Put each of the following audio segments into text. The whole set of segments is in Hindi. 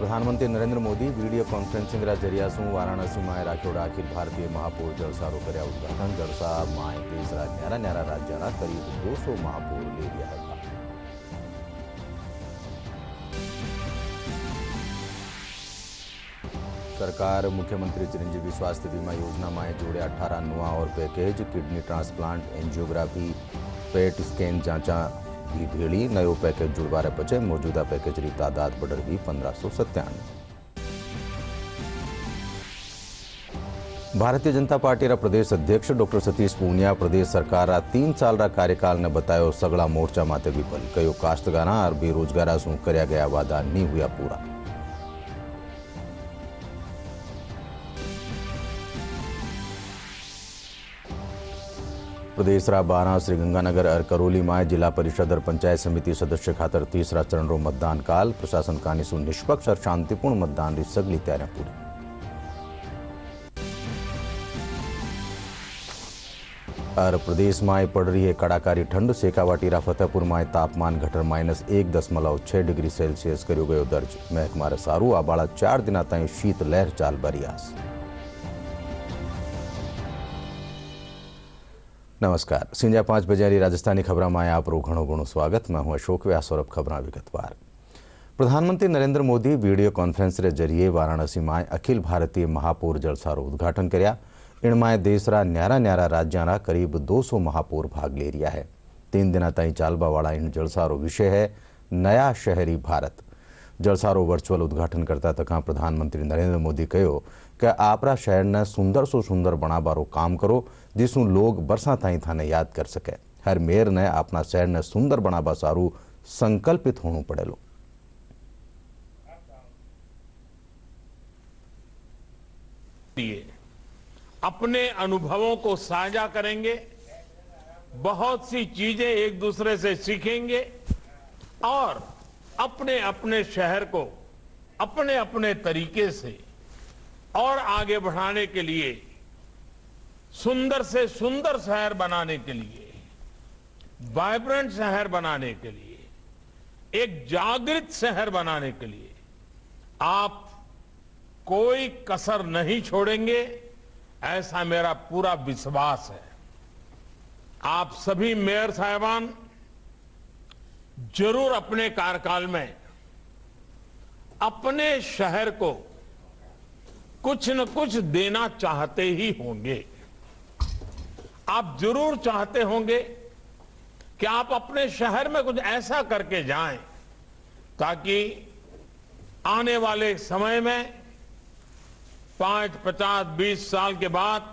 प्रधानमंत्री नरेंद्र मोदी वीडियो कॉन्फ्रेंसिंग जरिया से वाराणसी में राख्योड़ा अखिल भारतीय महापौर जलसारो कर्या उद्घाटन। जलसा में देशना न्यारा न्यारा राज्यों करीब 200 महापौर ले रहा था। सरकार मुख्यमंत्री चिरंजीवी स्वास्थ्य बीमा योजना में जोड़े 18 नुआ और package. Kidney transplant, angiography, PET scan जांचा भी भेड़ी। नयो पैकेज जुड़वारे पचे मौजूदा पैकेज की तादाद बढ़ गई 1597। भारतीय जनता पार्टी रा प्रदेश अध्यक्ष डॉक्टर सतीश पूनिया प्रदेश सरकार रा 3 साल रा कार्यकाल ने बतायो सगला मोर्चा माते विफल। कयो काश्तकारा और बेरोजगारा सु कर्या गया वादा नहीं हुआ पूरा। प्रदेश रा 12 श्रीगंगानगर और करोली में जिला परिषद और पंचायत समिति सदस्य खातर तीसरा चरण रो मतदान काल। प्रशासन कानीसु निष्पक्ष और शांतिपूर्ण मतदान की सगली तैयारियां पूरी। और प्रदेश में पड़ रही है कड़ाकारी ठंड। सेकावाटीरा फतेहपुर में तापमान घटर -1.6 डिग्री सेल्सियस कर्यो गयो दर्ज। महकमा सारू आ बाळा 4 दिना ताईं शीत लहर चाल बरियास। नमस्कार, संजा 5 बजे राजस्थानी खबर में आप घणो घणो स्वागत। मैं हूं अशोक व्यास और अब खबर विगतवार। प्रधानमंत्री नरेंद्र मोदी वीडियो कॉन्फ्रेंस के जरिए वाराणसी में अखिल भारतीय महापौर जलसारो उद्घाटन कर्या। इनमें देशरा न्यारा न्यारा राज्यों करीब 200 महापौर भाग ले रहा है। 3 दिना ताईं चालवा वाला इन जलसारो विषय है नया शहरी भारत। जलसारो वर्चुअल उद्घाटन करता तक प्रधानमंत्री नरेंद्र मोदी कहो कि आपरा शहर ने सुंदर सो सुंदर बनाबारो काम करो जिसू लोग बरसा ताई थाने याद कर सके। हर मेयर ने अपना शहर ने सुंदर बनाबा सारू संकल्पित होना पड़ेलो। अपने अनुभवों को साझा करेंगे, बहुत सी चीजें एक दूसरे से सीखेंगे और अपने अपने शहर को अपने अपने तरीके से और आगे बढ़ाने के लिए, सुंदर से सुंदर शहर बनाने के लिए, वाइब्रेंट शहर बनाने के लिए, एक जागृत शहर बनाने के लिए आप कोई कसर नहीं छोड़ेंगे, ऐसा मेरा पूरा विश्वास है। आप सभी मेयर साहिबान जरूर अपने कार्यकाल में अपने शहर को कुछ न कुछ देना चाहते ही होंगे। आप जरूर चाहते होंगे कि आप अपने शहर में कुछ ऐसा करके जाएं ताकि आने वाले समय में 5, 50, 20 साल के बाद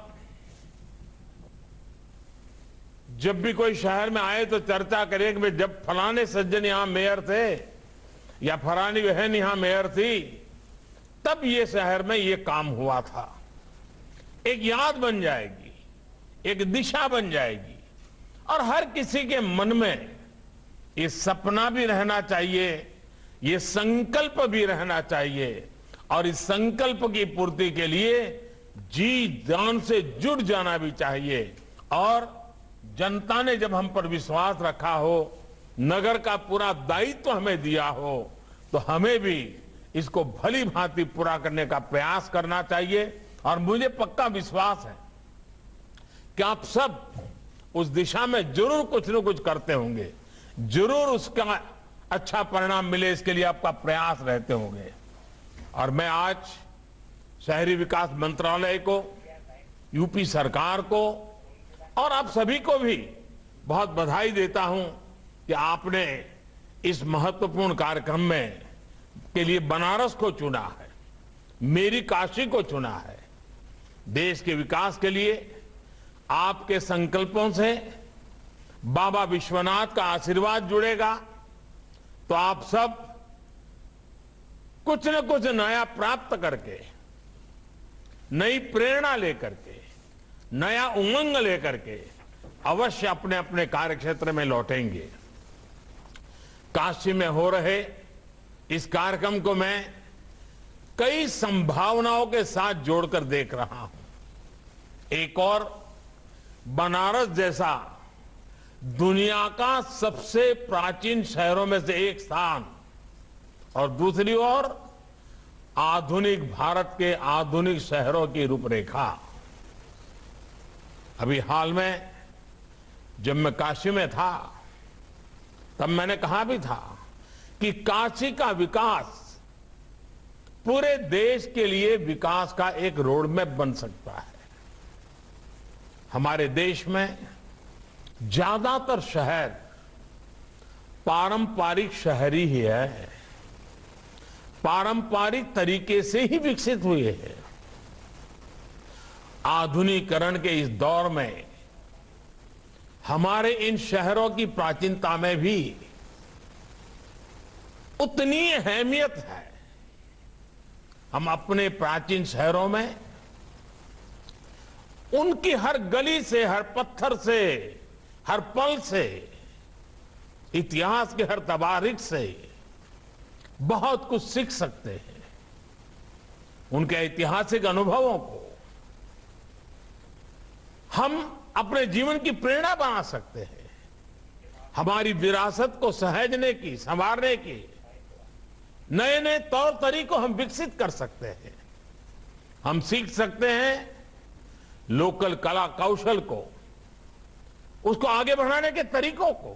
जब भी कोई शहर में आए तो चर्चा करें कि जब फलाने सज्जन यहां मेयर थे या फलानी बहन यहां मेयर थी तब ये शहर में ये काम हुआ था। एक याद बन जाएगी, एक दिशा बन जाएगी और हर किसी के मन में ये सपना भी रहना चाहिए, ये संकल्प भी रहना चाहिए और इस संकल्प की पूर्ति के लिए जी जान से जुट जाना भी चाहिए। और जनता ने जब हम पर विश्वास रखा हो, नगर का पूरा दायित्व हमें दिया हो, तो हमें भी इसको भली भांति पूरा करने का प्रयास करना चाहिए। और मुझे पक्का विश्वास है कि आप सब उस दिशा में जरूर कुछ न कुछ करते होंगे, जरूर उसका अच्छा परिणाम मिले इसके लिए आपका प्रयास रहते होंगे। और मैं आज शहरी विकास मंत्रालय को, यूपी सरकार को और आप सभी को भी बहुत बधाई देता हूं कि आपने इस महत्वपूर्ण कार्यक्रम में के लिए बनारस को चुना है, मेरी काशी को चुना है। देश के विकास के लिए आपके संकल्पों से बाबा विश्वनाथ का आशीर्वाद जुड़ेगा तो आप सब कुछ न कुछ नया प्राप्त करके, नई प्रेरणा लेकर के, नया उमंग लेकर के अवश्य अपने अपने कार्यक्षेत्र में लौटेंगे। काशी में हो रहे इस कार्यक्रम को मैं कई संभावनाओं के साथ जोड़कर देख रहा हूं। एक और बनारस जैसा दुनिया का सबसे प्राचीन शहरों में से एक स्थान और दूसरी ओर आधुनिक भारत के आधुनिक शहरों की रूपरेखा। अभी हाल में जब मैं काशी में था तब मैंने कहा भी था कि काशी का विकास पूरे देश के लिए विकास का एक रोडमैप बन सकता है। हमारे देश में ज्यादातर शहर पारंपरिक शहर ही है, पारंपरिक तरीके से ही विकसित हुए हैं। आधुनिकीकरण के इस दौर में हमारे इन शहरों की प्राचीनता में भी उतनी अहमियत है। हम अपने प्राचीन शहरों में उनकी हर गली से, हर पत्थर से, हर पल से, इतिहास के हर तवारीख से बहुत कुछ सीख सकते हैं। उनके ऐतिहासिक अनुभवों को हम अपने जीवन की प्रेरणा बना सकते हैं। हमारी विरासत को सहेजने की, संवारने की नए नए तौर तरीकों हम विकसित कर सकते हैं। हम सीख सकते हैं लोकल कला कौशल को, उसको आगे बढ़ाने के तरीकों को,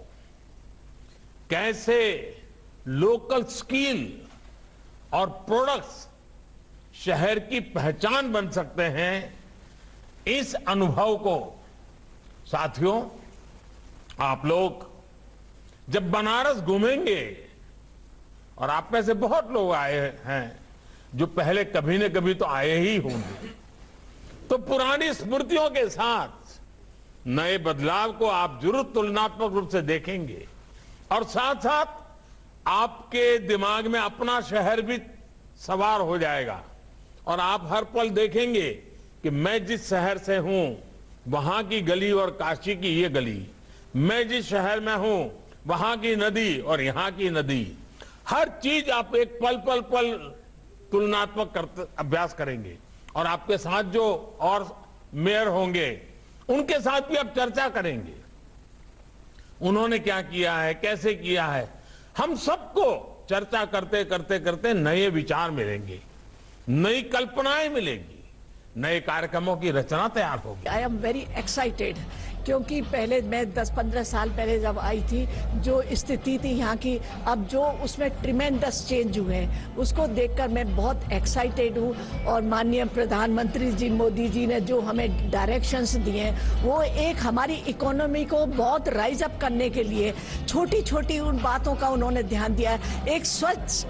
कैसे लोकल स्किल और प्रोडक्ट्स शहर की पहचान बन सकते हैं। इस अनुभव को साथियों, आप लोग जब बनारस घूमेंगे, और आप में से बहुत लोग आए हैं जो पहले कभी न कभी तो आए ही होंगे, तो पुरानी स्मृतियों के साथ नए बदलाव को आप जरूर तुलनात्मक रूप से देखेंगे, और साथ साथ आपके दिमाग में अपना शहर भी सवार हो जाएगा, और आप हर पल देखेंगे कि मैं जिस शहर से हूं वहां की गली और काशी की ये गली, मैं जिस शहर में हूं वहां की नदी और यहां की नदी, हर चीज आप एक पल पल पल तुलनात्मक अभ्यास करेंगे। और आपके साथ जो और मेयर होंगे उनके साथ भी आप चर्चा करेंगे, उन्होंने क्या किया है, कैसे किया है। हम सबको चर्चा करते करते करते नए विचार मिलेंगे, नई कल्पनाएं मिलेंगी, नए कार्यक्रमों की रचना तैयार होगी। आई एम वेरी एक्साइटेड, क्योंकि पहले मैं 10-15 साल पहले जब आई थी, जो स्थिति थी यहाँ की, अब जो उसमें ट्रिमेंडस चेंज हुए हैं, उसको देखकर मैं बहुत एक्साइटेड हूँ। और माननीय प्रधानमंत्री जी मोदी जी ने जो हमें डायरेक्शंस दिए हैं, वो एक हमारी इकोनॉमी को बहुत राइज अप करने के लिए छोटी छोटी उन बातों का उन्होंने ध्यान दिया है। एक स्वच्छ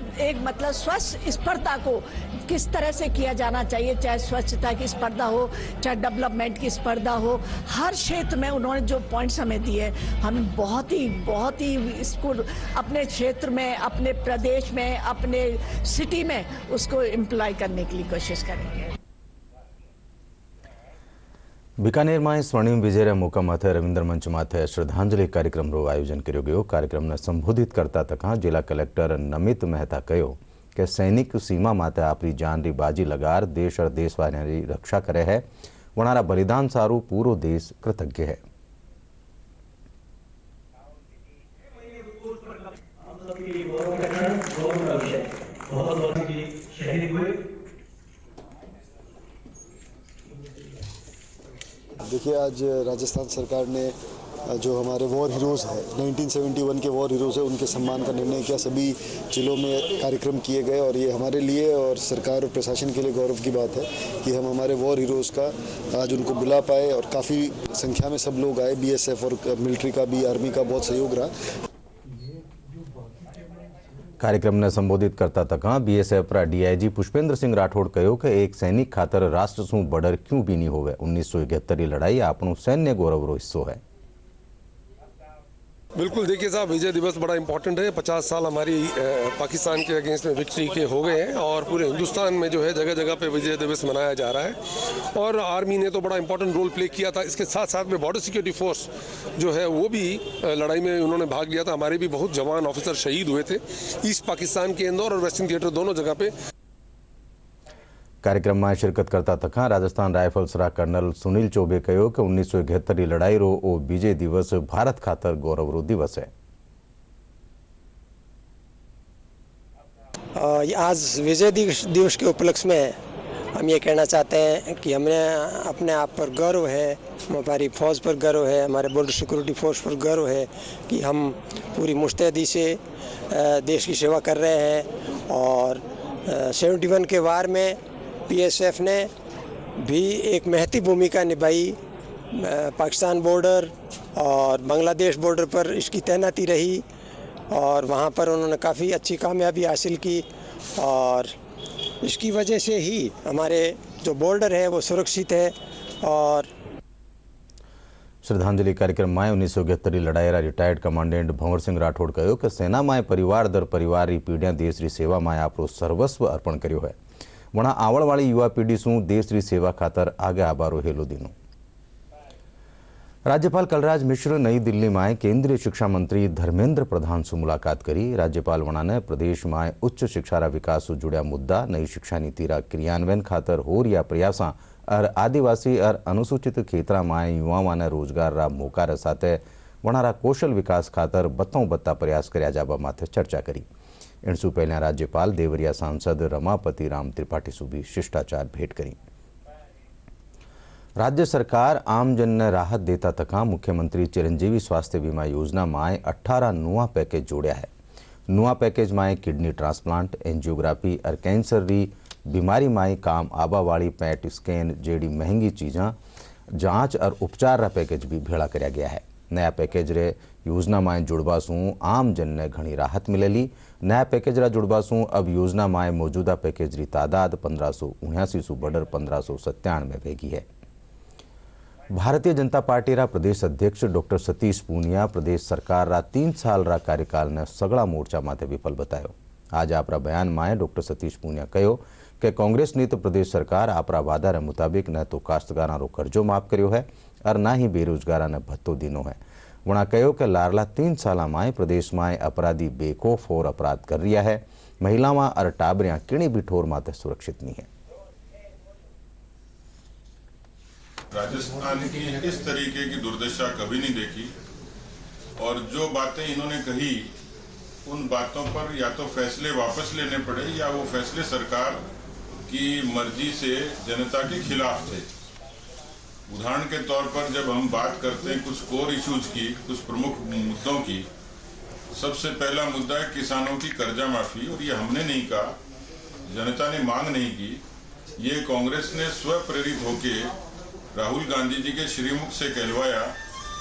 स्पर्धा को किस तरह से किया जाना चाहिए, चाहे स्वच्छता की स्पर्धा हो, चाहे डेवलपमेंट की स्पर्धा हो, हर क्षेत्र में उन्होंने जो पॉइंट्स हमें दिए, हम बहुत ही इसको अपने क्षेत्र में, अपने प्रदेश में, अपने सिटी में उसको इम्प्लॉय करने के लिए कोशिश करेंगे। बीकानेर में स्वर्णिम विजय मौका माथे रविंद्र मंच माथे श्रद्धांजलि कार्यक्रम आयोजन किया गयो। कार्यक्रम ने संबोधित करता तक जिला कलेक्टर नमित मेहता कहो कि सैनिक सीमा माते आपरी जान री बाजी लगार देश और देशवासी रक्षा करे है। वनारा बलिदान सारू पूरो देश कृतज्ञ है। देखिए, आज राजस्थान सरकार ने जो हमारे वॉर हीरोज़ है, 1971 के वॉर हीरोज़ है, उनके सम्मान का निर्णय किया। सभी जिलों में कार्यक्रम किए गए और ये हमारे लिए और सरकार और प्रशासन के लिए गौरव की बात है कि हम हमारे वॉर हीरोज़ का आज उनको बुला पाए। और काफ़ी संख्या में सब लोग आए, BSF और मिलिट्री का भी, आर्मी का बहुत सहयोग रहा। कार्यक्रम ने संबोधित करता तक BSF DIG पुष्पेंद्र सिंह राठौड़ कहो कि एक सैनिक खातर राष्ट्र शू बॉर्डर क्यों भी नहीं होवे। 1971 की लड़ाई आपणो सैन्य गौरव रो हिस्सो है। बिल्कुल, देखिए साहब, विजय दिवस बड़ा इंपॉर्टेंट है। 50 साल हमारी पाकिस्तान के अगेंस्ट में विक्ट्री के हो गए हैं और पूरे हिंदुस्तान में जो है जगह जगह पे विजय दिवस मनाया जा रहा है। और आर्मी ने तो बड़ा इंपॉर्टेंट रोल प्ले किया था। इसके साथ साथ में बॉर्डर सिक्योरिटी फोर्स जो है वो भी लड़ाई में उन्होंने भाग लिया था। हमारे भी बहुत जवान ऑफिसर शहीद हुए थे ईस्ट पाकिस्तान के इंदौर और वेस्टर्न थिएटर दोनों जगह पे। कार्यक्रम में शिरकत करता तक राजस्थान राइफल्स कर्नल सुनील चौबे कहो कि 1971 की लड़ाई रो ओ विजय दिवस भारत खातर गौरव रो दिवस है। आज विजय दिवस के उपलक्ष्य में हम ये कहना चाहते हैं कि हमें अपने आप पर गर्व है, हमारी फौज पर गर्व है, हमारे बॉर्डर सिक्योरिटी फोर्स पर गर्व है कि हम पूरी मुस्तैदी से देश की सेवा कर रहे हैं। और 71 के वार में PSF ने भी एक महती भूमिका निभाई। पाकिस्तान बॉर्डर और बांग्लादेश बॉर्डर पर इसकी तैनाती रही और वहाँ पर उन्होंने काफ़ी अच्छी कामयाबी हासिल की और इसकी वजह से ही हमारे जो बॉर्डर है वो सुरक्षित है। और श्रद्धांजलि कार्यक्रम में 1971 लड़ाईरा रिटायर्ड कमांडेंट भंवर सिंह राठौड़ कहो कि सेना में परिवार दर परिवार पीढ़ियां देश की सेवा में आपरो सर्वस्व अर्पण कर्यो है। वणा आवड़वाड़ी युवा पीढ़ी शू देश की सेवा खातर आगे आबारो हेलो दीनो। राज्यपाल कलराज मिश्र नई दिल्ली में केंद्रीय शिक्षा मंत्री धर्मेंद्र प्रधान से मुलाकात करी। राज्यपाल वणा ने प्रदेश में उच्च शिक्षा विकास से जुड़्या मुद्दा, नई शिक्षा नीति क्रियान्वयन खातर हो रहा प्रयासा और आदिवासी और अनुसूचित क्षेत्र में युवाओं ने रोजगार मौका साथ वणारा कौशल विकास खातर बत्तों बत्ता प्रयास कर्या जाबा माथे चर्चा करी। इनसु पहला राज्यपाल देवरिया सांसद रमापति राम त्रिपाठी से भी शिष्टाचार भेंट करी। राज्य सरकार आमजन ने राहत देता तका मुख्यमंत्री चिरंजीवी स्वास्थ्य बीमा योजना में 18 नुआ पैकेज जोड़या है। नुआ पैकेज में किडनी ट्रांसप्लांट, एंजियोग्राफी और कैंसर री बीमारी में काम आबा वाली पैट स्कैन जेडी महंगी चीज़ा जांच और उपचार रा पैकेज भी भेड़ा करया गया है। नया पैकेज रे योजना में जुड़वासू आम जन ने घनी राहत मिलेली। नया पैकेज रा जुड़वासू अब योजना में मौजूदा पैकेज री तादाद 1579 सु बढ़र 1597 भेगी है। भारतीय जनता पार्टी रा प्रदेश अध्यक्ष डॉक्टर सतीश पूनिया प्रदेश सरकार रा 3 साल रा कार्यकाल ने सगड़ा मोर्चा माथे विफल बतायो। आज आपरा बयान में डॉक्टर सतीश पूनिया कहो कि कांग्रेस ने तो प्रदेश सरकार आपरा वादा रे मुताबिक न तो काश्तकारां रो कर्जो माफ कर्यो है और न ही बेरोजगारा ने भत्तो दीनो है। वणा कहो कि लारला 3 साल में प्रदेश में अपराधी बेखौफ और अपराध कर रहा है। महिलावां और टाबरियां किणी भी ठोर माथे सुरक्षित नहीं है। राजस्थान की इस तरीके की दुर्दशा कभी नहीं देखी और जो बातें इन्होंने कही उन बातों पर या तो फैसले वापस लेने पड़े या वो फैसले सरकार की मर्जी से जनता के खिलाफ थे। उदाहरण के तौर पर जब हम बात करते हैं कुछ कोर इश्यूज की, कुछ प्रमुख मुद्दों की, सबसे पहला मुद्दा है किसानों की कर्जा माफी। और ये हमने नहीं कहा, जनता ने मांग नहीं की, ये कांग्रेस ने स्व प्रेरित होके राहुल गांधी जी के श्रीमुख से कहलवाया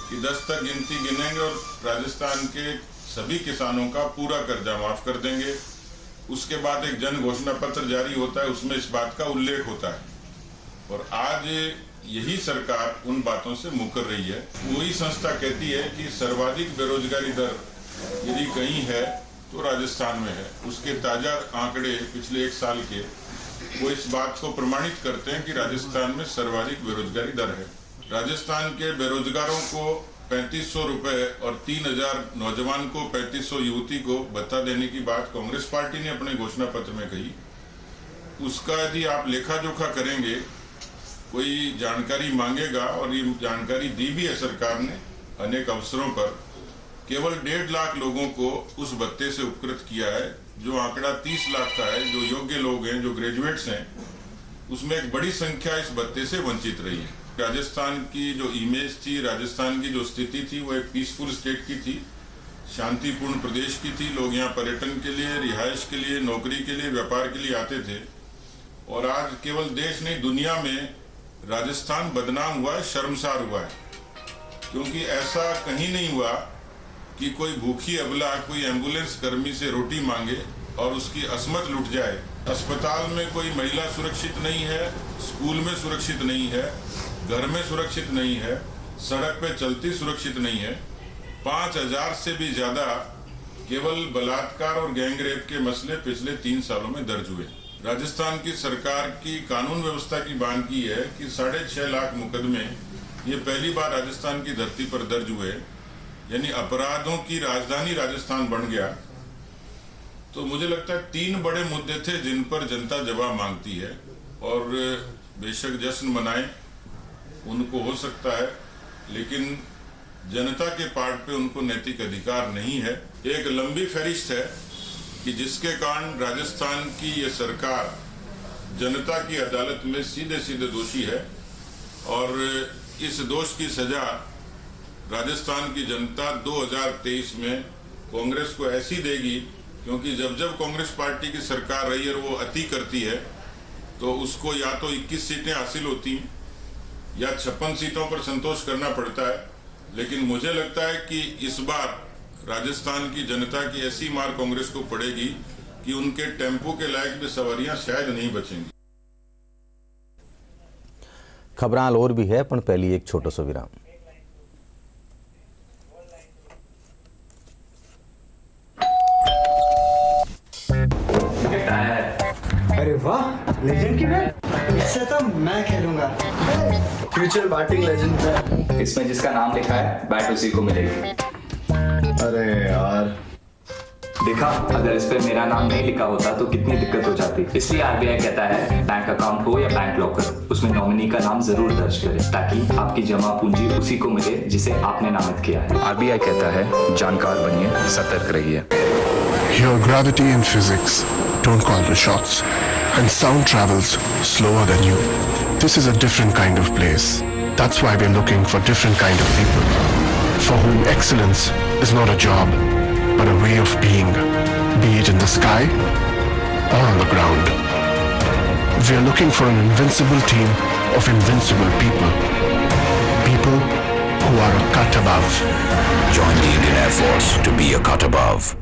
कि 10 तक गिनती गिनेंगे और राजस्थान के सभी किसानों का पूरा कर्जा माफ कर देंगे। उसके बाद एक जन घोषणा पत्र जारी होता है, उसमें इस बात का उल्लेख होता है और आज यही सरकार उन बातों से मुकर रही है। वही संस्था कहती है कि सर्वाधिक बेरोजगारी दर यदि कहीं है तो राजस्थान में है। उसके ताजा आंकड़े पिछले 1 साल के वो इस बात को प्रमाणित करते हैं कि राजस्थान में सर्वाधिक बेरोजगारी दर है। राजस्थान के बेरोजगारों को 3500 रुपए और 3000 नौजवान को 3500 युवती को भत्ता देने की बात कांग्रेस पार्टी ने अपने घोषणा पत्र में कही। उसका यदि आप लेखा जोखा करेंगे, कोई जानकारी मांगेगा और ये जानकारी दी भी है सरकार ने अनेक अवसरों पर, केवल 1.5 लाख लोगों को उस भत्ते से उपकृत किया है। जो आंकड़ा 30 लाख का है, जो योग्य लोग हैं, जो ग्रेजुएट्स हैं, उसमें एक बड़ी संख्या इस भत्ते से वंचित रही है। राजस्थान की जो इमेज थी, राजस्थान की जो स्थिति थी, वो एक पीसफुल स्टेट की थी, शांतिपूर्ण प्रदेश की थी। लोग यहाँ पर्यटन के लिए, रिहाइश के लिए, नौकरी के लिए, व्यापार के लिए आते थे और आज केवल देश नहीं दुनिया में राजस्थान बदनाम हुआ है, शर्मसार हुआ है। क्योंकि ऐसा कहीं नहीं हुआ कि कोई भूखी अबला कोई एम्बुलेंस कर्मी से रोटी मांगे और उसकी असमत लुट जाए। अस्पताल में कोई महिला सुरक्षित नहीं है, स्कूल में सुरक्षित नहीं है, घर में सुरक्षित नहीं है, सड़क पे चलती सुरक्षित नहीं है। 5000 से भी ज्यादा केवल बलात्कार और गैंगरेप के मसले पिछले 3 सालों में दर्ज हुए। राजस्थान की सरकार की कानून व्यवस्था की बानगी है कि 6.5 लाख मुकदमे ये पहली बार राजस्थान की धरती पर दर्ज हुए, यानी अपराधों की राजधानी राजस्थान बन गया। तो मुझे लगता है 3 बड़े मुद्दे थे जिन पर जनता जवाब मांगती है और बेशक जश्न मनाएं, उनको हो सकता है, लेकिन जनता के पार्ट पे उनको नैतिक अधिकार नहीं है। एक लंबी फहरिस्त है कि जिसके कारण राजस्थान की ये सरकार जनता की अदालत में सीधे सीधे दोषी है और इस दोष की सजा राजस्थान की जनता 2023 में कांग्रेस को ऐसी देगी, क्योंकि जब जब कांग्रेस पार्टी की सरकार रही है वो अति करती है तो उसको या तो 21 सीटें हासिल होती हैं या 56 सीटों पर संतोष करना पड़ता है। लेकिन मुझे लगता है कि इस बार राजस्थान की जनता की ऐसी मार कांग्रेस को पड़ेगी कि उनके टेम्पो के लायक भी सवारियां शायद नहीं बचेंगी। खबरां और भी है, पण पहली एक छोटो सो विराम। अरे वाह, लेजेंड की बैट, इससे तो मैं खेलूंगा। फ्यूचर बैटिंग लेजेंड है। इसमें जिसका नाम लिखा है बैट उसी को मिलेगी। अरे यार, देखा, अगर इस पे मेरा नाम नहीं लिखा होता तो कितनी दिक्कत हो जाती। इसलिए आरबीआई कहता है बैंक अकाउंट हो या बैंक लॉकर, उसमें नॉमिनी का नाम जरूर दर्ज करें ताकि आपकी जमा पूंजी उसी को मिले जिसे आपने नामित किया है। आरबीआई कहता है जानकार बनिए, सतर्क रहिए। Here gravity and physics don't call the shots, and sound travels slower than you. This is a different kind of place. That's why we're looking for different kind of people, for whom excellence is not a job, but a way of being, be it in the sky or on the ground. We're looking for an invincible team of invincible people, people who are a cut above. Join the Indian Air Force to be a cut above.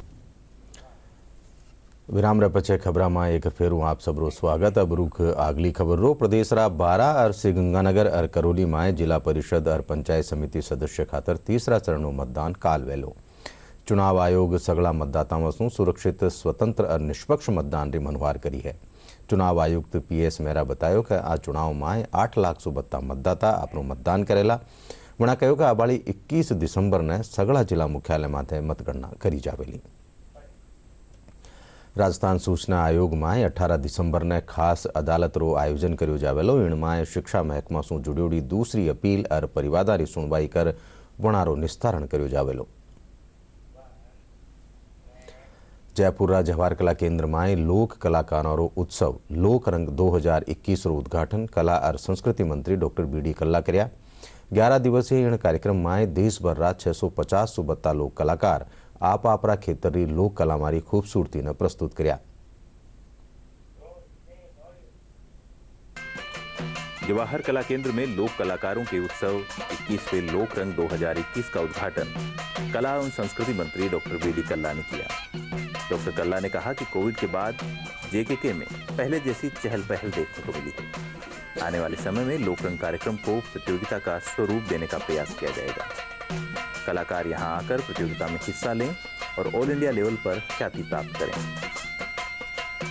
विराम पछे खबरा में एक फेरू आप सबरो स्वागत। अब रुख आगली खबर रो। प्रदेश रा 12 और श्रीगंगानगर और करोली में जिला परिषद और पंचायत समिति सदस्य खातर तीसरा चरणों मतदान काल वेलो। चुनाव आयोग सगला मतदाताओं से सुरक्षित, स्वतंत्र और निष्पक्ष मतदान री मनवार करी है। चुनाव आयुक्त PS मेहरा बतायो कि आ चुनाव में 8 लाख से बत्ता मतदाता अपनो मतदान करेला। वणा कहो कि आबाड़ी 21 दिसंबर ने सगला जिला मुख्यालय माथे मतगणना करी जावेली। राजस्थान सूचना आयोग में 18 दिसंबर ने खास अदालत रो आयोजन कर्यो जावेलो। इनमें शिक्षा महकमा से जुड़ोड़ी दूसरी अपील और परिवादारी सुनवाई कर वणारो निस्तारण कर्यो जावेलो। जयपुर जवाहर कला केंद्र में लोक कलाकारों रो उत्सव लोक रंग 2021 रो उद्घाटन कला और संस्कृति मंत्री डॉक्टर BD कल्ला कर्या। 11 दिवसीय इन कार्यक्रम में देश भर रा 650 सु बत्ता लोक कलाकार आप आपरा खेतरी लोक कला मारी खूबसूरती ने प्रस्तुत कर्या। जवाहर कला केंद्र में लोक कलाकारों के उत्सव 21वें लोक रंग 2021 का उद्घाटन कला एवं संस्कृति मंत्री डॉक्टर BD कल्ला ने किया। डॉक्टर कल्ला ने कहा कि कोविड के बाद JKK में पहले जैसी चहल पहल देखने को मिली है। आने वाले समय में लोक रंग कार्यक्रम को प्रतियोगिता का स्वरूप देने का प्रयास किया जाएगा। कलाकार यहां आकर प्रतियोगिता में हिस्सा लें और ऑल इंडिया लेवल पर ख्याति प्राप्त करें।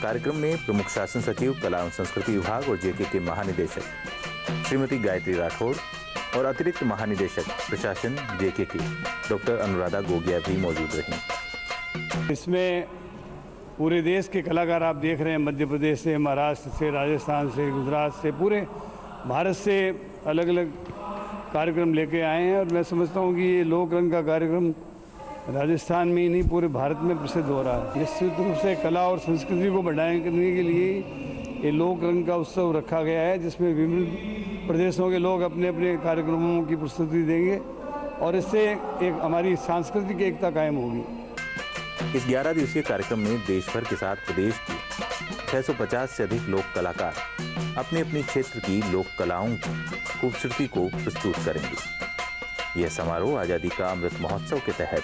कार्यक्रम में प्रमुख शासन सचिव कला एवं संस्कृति विभाग और JKK महानिदेशक श्रीमती गायत्री राठौड़ और अतिरिक्त महानिदेशक प्रशासन JKK डॉक्टर अनुराधा गोगिया भी मौजूद रहीं। इसमें पूरे देश के कलाकार आप देख रहे हैं, मध्य प्रदेश से, महाराष्ट्र से, राजस्थान से, गुजरात से, पूरे भारत से अलग अलग कार्यक्रम लेके आए हैं। और मैं समझता हूँ कि ये लोक रंग का कार्यक्रम राजस्थान में ही नहीं पूरे भारत में प्रसिद्ध हो रहा है। निश्चित रूप से कला और संस्कृति को बढ़ाने करने के लिए ये लोक रंग का उत्सव रखा गया है, जिसमें विभिन्न प्रदेशों के लोग अपने अपने कार्यक्रमों की प्रस्तुति देंगे और इससे एक हमारी सांस्कृतिक एकता कायम होगी। इस 11 दिवसीय कार्यक्रम में देश भर के साथ प्रदेश की 650 से अधिक लोक कलाकार अपने अपने क्षेत्र की लोक कलाओं की खूबसूरती को प्रस्तुत करेंगे। यह समारोह आज़ादी का अमृत महोत्सव के तहत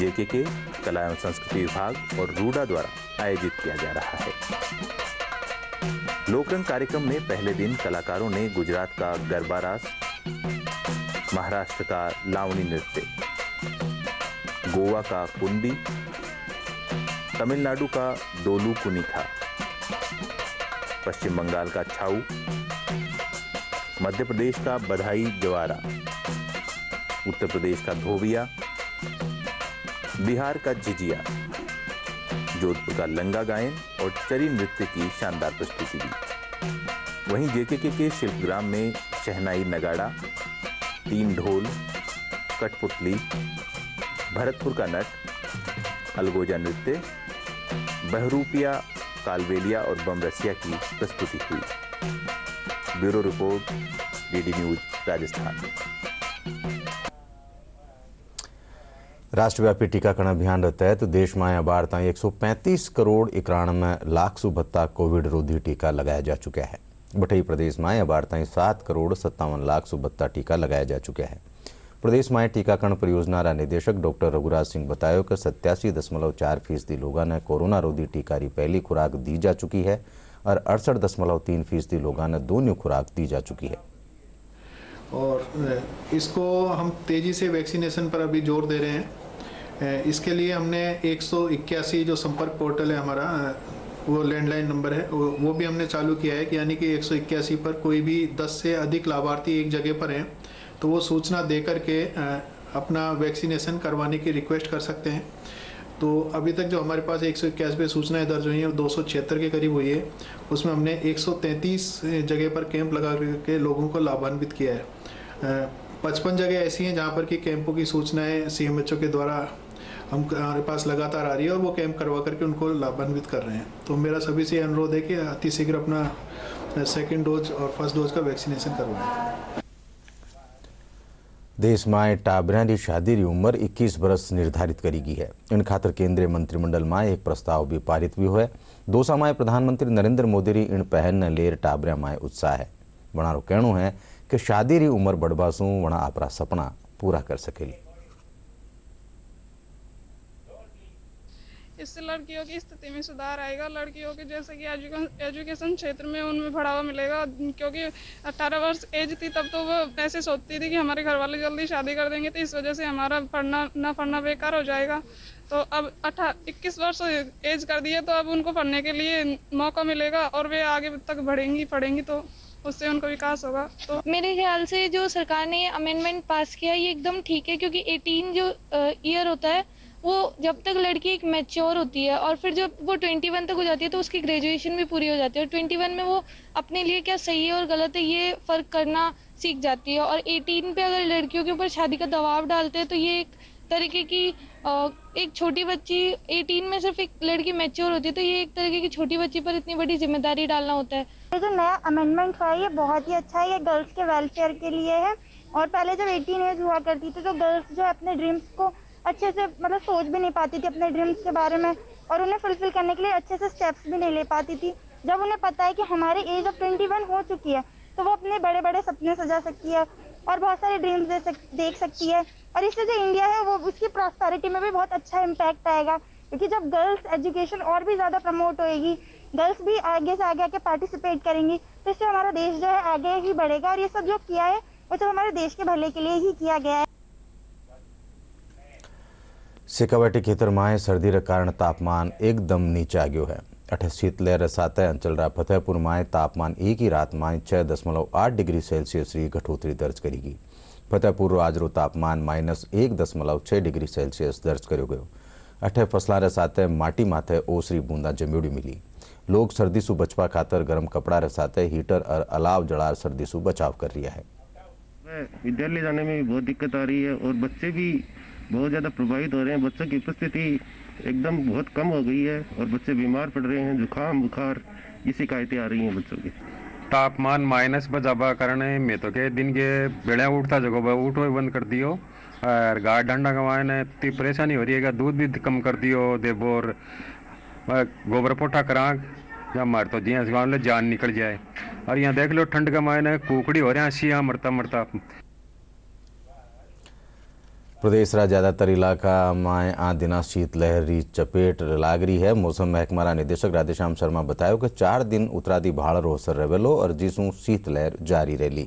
JKK कला एवं संस्कृति विभाग और रूडा द्वारा आयोजित किया जा रहा है। लोकरंग कार्यक्रम में पहले दिन कलाकारों ने गुजरात का गरबा रास, महाराष्ट्र का लावणी नृत्य, गोवा का कुंडी, तमिलनाडु का डोलू कुनीथा, पश्चिम बंगाल का छाऊ, मध्य प्रदेश का बधाई जवारा, उत्तर प्रदेश का धोबिया, बिहार का झिझिया, जोधपुर का लंगा गायन और चरी नृत्य की शानदार प्रस्तुति दी। वहीं JKK के शिल्पग्राम में शहनाई नगाड़ा, 3 ढोल, कठपुतली, भरतपुर का नट, अलगोजा नृत्य, बहरूपिया, कालबेलिया और बमरसिया की प्रस्तुति हुई। Bureau report, DD news, Rajasthan. राष्ट्रव्यापी टीकाकरण अभियान के तहत देश में आ बार ताईं 135 करोड़ 91 लाख सु बत्ता कोविड रोधी टीका लगाया जा चुका है। बटई प्रदेश में आ बार ताईं 7 करोड़ 57 लाख सु बत्ता टीका लगाया जा चुका है। प्रदेश में टीकाकरण परियोजना रा निदेशक डॉक्टर रघुराज सिंह बताया कि 87.4% लोगों ने कोरोना रोधी टीका की पहली खुराक दी जा चुकी है और 68.3% लोगों ने दोनों खुराक दी जा चुकी है। और इसको हम तेज़ी से वैक्सीनेशन पर अभी जोर दे रहे हैं। इसके लिए हमने 181 जो संपर्क पोर्टल है हमारा, वो लैंडलाइन नंबर है, वो भी हमने चालू किया है कि यानी कि 181 पर कोई भी 10 से अधिक लाभार्थी एक जगह पर हैं तो वो सूचना दे करके अपना वैक्सीनेशन करवाने की रिक्वेस्ट कर सकते हैं। तो अभी तक जो हमारे पास 181 पे सूचनाएं दर्ज हुई हैं 276 के करीब हुई है। उसमें हमने 133 जगह पर कैंप लगा के लोगों को लाभान्वित किया है। 55 जगह ऐसी हैं जहां पर कि कैंपों की सूचनाएं सीएमएचओ के द्वारा हमारे पास लगातार आ रही है और वो कैंप करवा करके उनको लाभान्वित कर रहे हैं। तो मेरा सभी से अनुरोध है कि अतिशीघ्र अपना सेकेंड डोज और फर्स्ट डोज का वैक्सीनेशन करवाएं। देश में टाबरियां की शादी की उम्र 21 बरस निर्धारित करी गई है। इन खातर केंद्रीय मंत्रिमंडल में एक प्रस्ताव भी पारित हुआ है। दोसा में प्रधानमंत्री नरेंद्र मोदी री इन पहल ने लेर टाबरियां में उत्साह है। वणारो कहणु है कि शादी की उम्र बढ़वा सु वणा अपना सपना पूरा कर सकेली। इससे लड़कियों की स्थिति में सुधार आएगा। लड़कियों के जैसे कि एजुकेशन क्षेत्र में उनमें बढ़ावा मिलेगा, क्योंकि 18 वर्ष एज थी तब तो वो ऐसे सोचती थी कि हमारे घर वाले जल्दी शादी कर देंगे, तो इस वजह से हमारा पढ़ना बेकार हो जाएगा। तो अब 21 वर्ष एज कर दिए तो अब उनको पढ़ने के लिए मौका मिलेगा और वे आगे तक पढ़ेंगी तो उससे उनका विकास होगा। तो मेरे ख्याल से जो सरकार ने अमेंडमेंट पास किया ये एकदम ठीक है, क्योंकि 18 जो ईयर होता है वो जब तक लड़की एक मैच्योर होती है और फिर जब वो 21 तक हो जाती है तो उसकी ग्रेजुएशन भी पूरी हो जाती है और 21 में वो अपने लिए क्या सही है और गलत है ये फ़र्क करना सीख जाती है। और 18 पे अगर लड़कियों के ऊपर शादी का दबाव डालते हैं तो ये एक तरीके की एक छोटी बच्ची 18 में सिर्फ एक लड़की मैच्योर होती है तो ये एक तरीके की छोटी बच्ची पर इतनी बड़ी जिम्मेदारी डालना होता है। ये जो नया अमेंडमेंट हुआ है ये बहुत ही अच्छा है, ये गर्ल्स के वेलफेयर के लिए है। और पहले जब 18 एज हुआ करती थी तो गर्ल्स जो अपने ड्रीम्स को अच्छे से मतलब सोच भी नहीं पाती थी अपने ड्रीम्स के बारे में और उन्हें फुलफिल करने के लिए अच्छे से स्टेप्स भी नहीं ले पाती थी। जब उन्हें पता है कि हमारी एज अब 21 हो चुकी है तो वो अपने बड़े बड़े सपने सजा सकती है और बहुत सारे ड्रीम्स देख सकती है और इससे जो इंडिया है वो उसकी प्रॉस्पेरिटी में भी बहुत अच्छा इम्पैक्ट आएगा, क्योंकि जब गर्ल्स एजुकेशन और भी ज़्यादा प्रमोट होएगी, गर्ल्स भी आगे से आगे पार्टिसिपेट करेंगी तो इससे हमारा देश जो है आगे ही बढ़ेगा। और ये सब जो किया है वो सब हमारे देश के भले के लिए ही किया गया है। शेखावाटी खेतर में सर्दी रे कारण तापमान एकदम नीचे आ गयो है। अठे शीतलहर साथ अंचल फतेहपुर में तापमान एक ही रात में 6.8 डिग्री सेल्सियस री घटोतरी दर्ज करी गई। फतेहपुर आज रो तापमान -1.6 डिग्री सेल्सियस दर्ज करो गयो। अठे फसला रे साथ माटी माथे ओसरी बूंदा जम्योड़ी मिली। लोग सर्दी सु बचवा खातर गर्म कपड़ा रे साथ हीटर और अलाव जलार सर्दी सु बचाव कर रहा है। विद्यालय जाने में भी बहुत दिक्कत आ रही है और बच्चे भी बहुत ज़्यादा प्रभावित हो रहे हैं। बच्चों की उपस्थिति एकदम बहुत कम हो गई है और बच्चे बीमार पड़ रहे हैं, जुकाम बुखार ये शिकायतें आ रही हैं बच्चों की। तापमान माइनस पर जाबा कारण मैं तो के दिन के बेड़ा उठता जगह पर उठो बंद कर दियो और गाय डंडा कमाए ने इतनी परेशानी हो रही है। दूध भी कम कर दियो देवोर गोबर पोठा करा या मार तो जी गाँव जान निकल जाए। और यहाँ देख लो ठंड का मायने कुकड़ी हो रहा है यहाँ मरता मरता। प्रदेश रा ज्यादातर इलाका में आ दिना शीतलहर री चपेट लाग रही है। मौसम महकमा रा निदेशक राधेश्याम शर्मा बताया कि 4 दिन उत्तरादी भाड़ रो असर रहेलो और जीसू शीतलहर जारी रही।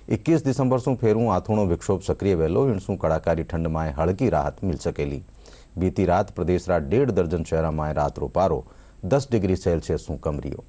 21 दिसंबर सु फेरू आथूणो विक्षोभ सक्रिय वेलो इनसू कड़ाकारी ठंड में हल्की राहत मिल सकेली। बीती रात प्रदेश रा 1.5 दर्जन शहर में रात रो पारो 10 डिग्री सेल्सियस सु कम रियो।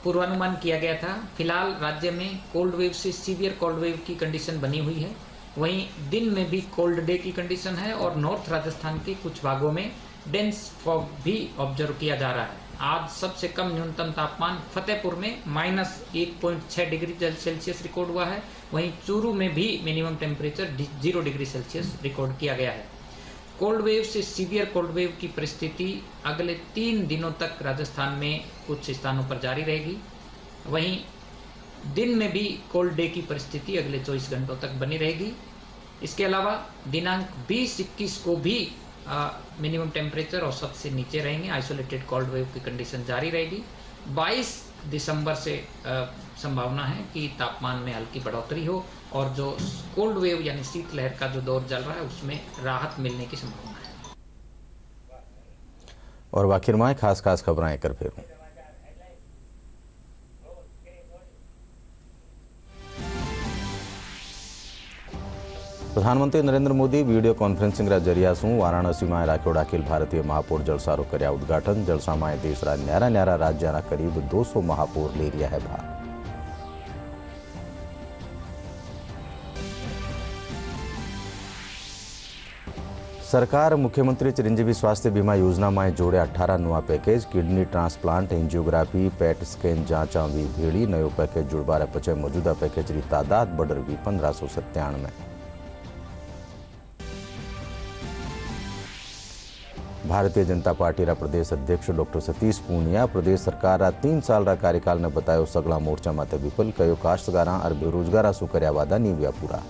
पूर्वानुमान किया गया था। फिलहाल राज्य में कोल्ड वेव से सीवियर कोल्ड वेव की कंडीशन बनी हुई है। वहीं दिन में भी कोल्ड डे की कंडीशन है और नॉर्थ राजस्थान के कुछ भागों में डेंस फॉग भी ऑब्जर्व किया जा रहा है। आज सबसे कम न्यूनतम तापमान फतेहपुर में -1.6 डिग्री सेल्सियस रिकॉर्ड हुआ है। वहीं चूरू में भी minimum temperature 0 degree Celsius record किया गया है। कोल्ड वेव से सीवियर कोल्ड वेव की परिस्थिति अगले 3 दिनों तक राजस्थान में कुछ स्थानों पर जारी रहेगी। वहीं दिन में भी कोल्ड डे की परिस्थिति अगले 24 घंटों तक बनी रहेगी। इसके अलावा दिनांक 20-21 को भी मिनिमम टेम्परेचर औसत से नीचे रहेंगे। आइसोलेटेड कोल्ड वेव की कंडीशन जारी रहेगी। 22 दिसंबर से संभावना है कि तापमान में हल्की बढ़ोतरी हो और जो कोल्ड वेव यानी शीतलहर का जो दौर चल रहा है उसमें राहत मिलने की संभावना है। और आखिर में खास खबरें कर फेरूं। प्रधानमंत्री नरेंद्र मोदी वीडियो कॉन्फ्रेंसिंग जरिया से वाराणसी में राख्यो अखिल भारतीय महापौर जलसारो कर्या उद्घाटन। जलसा में देश न्यारा न्यारा राज्य करीब 200 महापौर ले रहा है भाग। सरकार मुख्यमंत्री चिरंजीवी स्वास्थ्य बीमा योजना में जोड़े 18 नुआ package. Kidney transplant, angiography, PET scan जांचा भी भेड़ी। नयो पैकेज जुड़बारे पचे मौजूदा पैकेज की तादाद बढ़ रही 1597। भारतीय जनता पार्टी रा प्रदेश अध्यक्ष डॉक्टर सतीश पूनिया प्रदेश सरकार रा 3 साल रा कार्यकाल ने बतायो सगला मोर्चा माते विफल। कहो काश्तकारां और बेरोजगारा सु कर्या वादा नीव्या पूरा।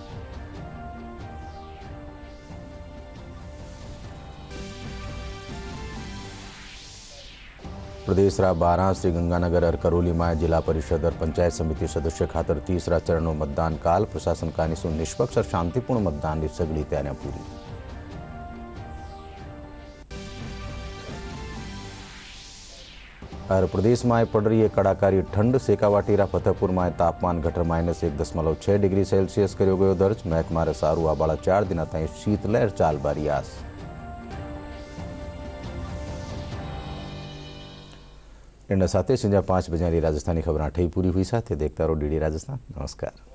प्रदेश रा 12 श्रीगंगानगर और करोली में जिला परिषद और पंचायत समिति सदस्य खातर तीसरा चरणों मतदान काल। प्रशासन कानी सु निष्पक्ष और शांतिपूर्ण मतदान की सगली तैयारियां पूरी। और प्रदेश में पड़ रही है कड़ाकारी ठंड। सेकावाटीरा फतेहपुर में तापमान घटर -1.6 डिग्री सेल्सियस करो गयो दर्ज। महकमारे सारू आबाड़ा 4 दिन ताईं शीतलहर चाल बारी आस। इन साथ संजा 5 बजे राजस्थानी खबर ठई पूरी हुई। साथ देखता रहो DD राजस्थान। नमस्कार।